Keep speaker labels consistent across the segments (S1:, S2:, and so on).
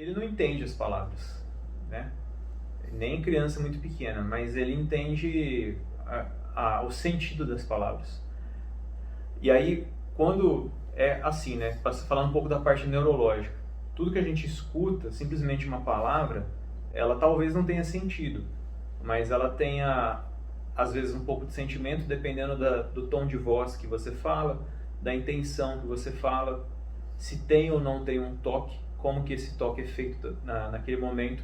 S1: ele não entende as palavras, né? Nem criança muito pequena, mas ele entende o sentido das palavras. E aí, quando é assim, né? Para falar um pouco da parte neurológica, tudo que a gente escuta, simplesmente uma palavra, ela talvez não tenha sentido, mas ela tenha, às vezes, um pouco de sentimento, dependendo do tom de voz que você fala, da intenção que você fala, se tem ou não tem um toque, como que esse toque é feito naquele momento.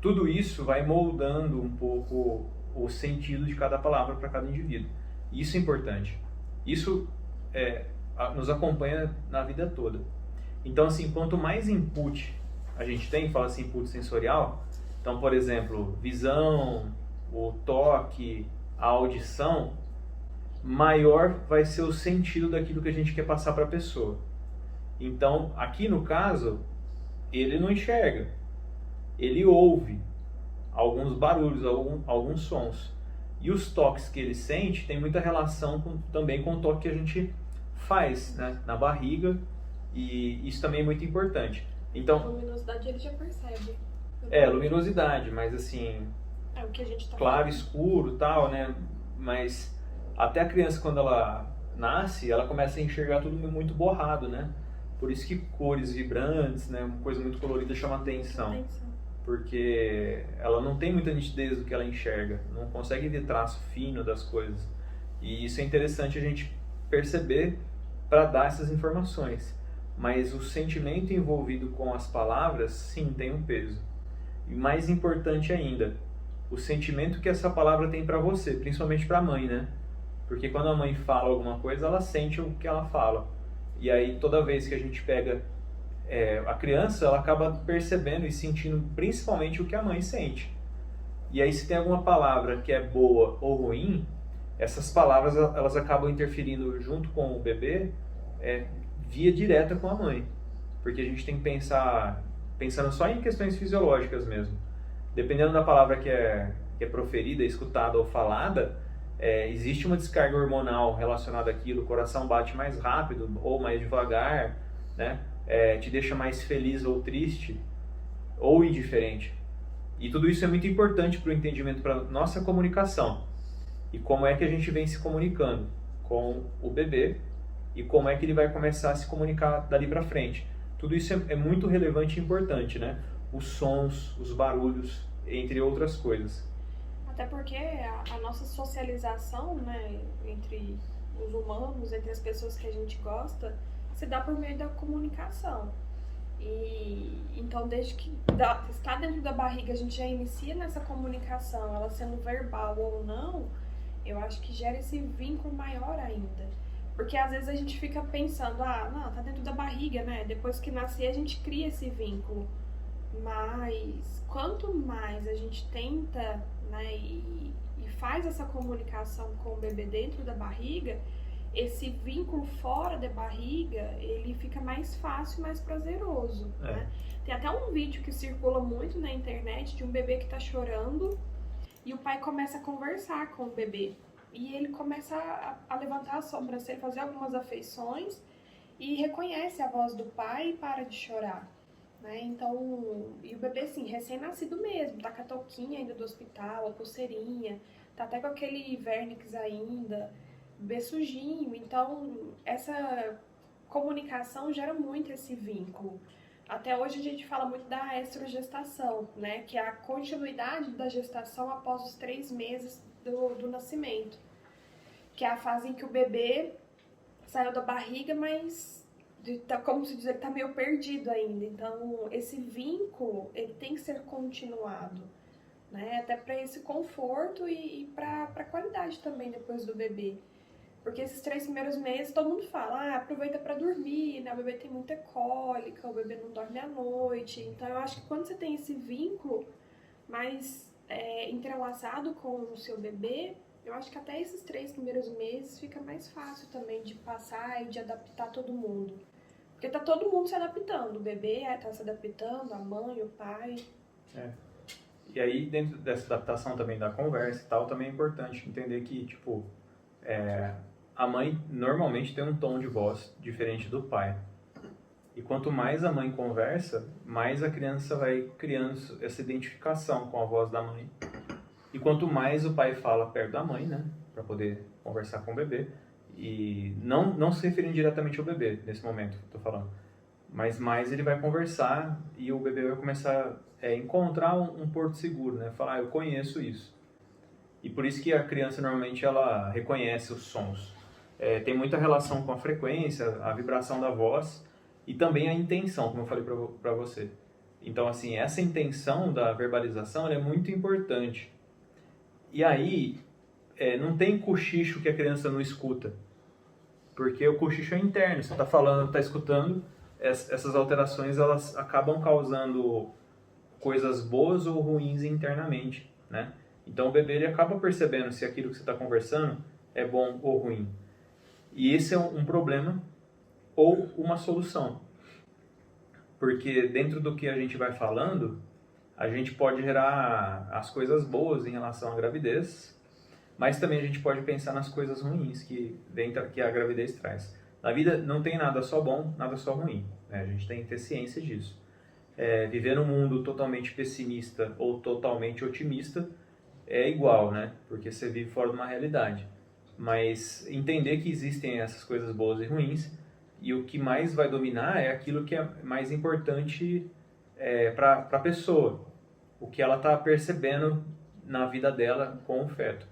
S1: Tudo isso vai moldando um pouco o sentido de cada palavra para cada indivíduo. Isso é importante. Isso nos acompanha na vida toda. Então, assim, quanto mais input a gente tem, fala assim, input sensorial, então, por exemplo, visão, o toque, a audição, maior vai ser o sentido daquilo que a gente quer passar para a pessoa. Então, aqui no caso, ele não enxerga, ele ouve alguns barulhos, alguns sons. E os toques que ele sente tem muita relação também com o toque que a gente faz, né, na barriga, e isso também é muito importante. Então,
S2: a luminosidade ele já percebe.
S1: Luminosidade, mas assim,
S2: o que a gente tá
S1: claro,
S2: falando.
S1: escuro, tal, né? Mas até a criança, quando ela nasce, ela começa a enxergar tudo muito borrado, né? Por isso que cores vibrantes, né, uma coisa muito colorida chama atenção. Porque ela não tem muita nitidez do que ela enxerga, não consegue ver traço fino das coisas. E isso é interessante a gente perceber para dar essas informações. Mas o sentimento envolvido com as palavras, sim, tem um peso. E mais importante ainda, o sentimento que essa palavra tem para você, principalmente para a mãe, né? Porque quando a mãe fala alguma coisa, ela sente o que ela fala. E aí toda vez que a gente pega a criança, ela acaba percebendo e sentindo principalmente o que a mãe sente. E aí se tem alguma palavra que é boa ou ruim, essas palavras elas acabam interferindo junto com o bebê via direta com a mãe. Porque a gente tem que pensando só em questões fisiológicas mesmo. Dependendo da palavra que é proferida, escutada ou falada, existe uma descarga hormonal relacionada àquilo, o coração bate mais rápido ou mais devagar, né? Te deixa mais feliz ou triste, ou indiferente. E tudo isso é muito importante para o entendimento, para a nossa comunicação. E como é que a gente vem se comunicando com o bebê e como é que ele vai começar a se comunicar dali para frente. Tudo isso é muito relevante e importante, né? Os sons, os barulhos, entre outras coisas.
S2: Até porque a nossa socialização, né, entre os humanos, entre as pessoas que a gente gosta, se dá por meio da comunicação. E então, desde que está dentro da barriga, a gente já inicia nessa comunicação, ela sendo verbal ou não, eu acho que gera esse vínculo maior ainda. Porque às vezes a gente fica pensando, não, tá dentro da barriga, né? Depois que nascer a gente cria esse vínculo. Mas quanto mais a gente tenta, né, e faz essa comunicação com o bebê dentro da barriga, esse vínculo fora da barriga, ele fica mais fácil, mais prazeroso, né? Tem até um vídeo que circula muito na internet de um bebê que tá chorando e o pai começa a conversar com o bebê. E ele começa a levantar a sobrancelha, fazer algumas afeições e reconhece a voz do pai e para de chorar. Né? Então, e o bebê, assim, recém-nascido mesmo, tá com a touquinha ainda do hospital, a pulseirinha, tá até com aquele vernix ainda, bebê sujinho. Então, essa comunicação gera muito esse vínculo. Até hoje a gente fala muito da estrogestação, né? Que é a continuidade da gestação após os 3 meses do nascimento. Que é a fase em que o bebê saiu da barriga, mas como se diz, ele tá meio perdido ainda. Então, esse vínculo, ele tem que ser continuado, né? Até para esse conforto e para a qualidade também depois do bebê. Porque esses 3 primeiros meses, todo mundo fala, aproveita para dormir, né? O bebê tem muita cólica, o bebê não dorme à noite. Então, eu acho que quando você tem esse vínculo mais entrelaçado com o seu bebê, eu acho que até esses 3 primeiros meses fica mais fácil também de passar e de adaptar todo mundo. Porque tá todo mundo se adaptando, o bebê tá se adaptando, a mãe, o pai.
S1: E aí, dentro dessa adaptação também da conversa e tal, também é importante entender que, tipo, a mãe normalmente tem um tom de voz diferente do pai. E quanto mais a mãe conversa, mais a criança vai criando essa identificação com a voz da mãe. E quanto mais o pai fala perto da mãe, né, para poder conversar com o bebê, e não se referindo diretamente ao bebê nesse momento, estou falando, mas mais ele vai conversar e o bebê vai começar a encontrar um porto seguro, né, falar, eu conheço isso. E por isso que a criança normalmente ela reconhece os sons. Tem muita relação com a frequência, a vibração da voz e também a intenção, como eu falei para você. Então, assim, essa intenção da verbalização ela é muito importante. E aí, não tem cochicho que a criança não escuta. Porque o cochicho é interno. Você está falando, está escutando, essas alterações elas acabam causando coisas boas ou ruins internamente, né? Então o bebê ele acaba percebendo se aquilo que você está conversando é bom ou ruim. E esse é um problema ou uma solução. Porque dentro do que a gente vai falando, a gente pode gerar as coisas boas em relação à gravidez, mas também a gente pode pensar nas coisas ruins que a gravidez traz. Na vida não tem nada só bom, nada só ruim, né? A gente tem que ter ciência disso. Viver num mundo totalmente pessimista ou totalmente otimista é igual, né? Porque você vive fora de uma realidade. Mas entender que existem essas coisas boas e ruins, e o que mais vai dominar é aquilo que é mais importante para a pessoa, o que ela está percebendo na vida dela com o feto.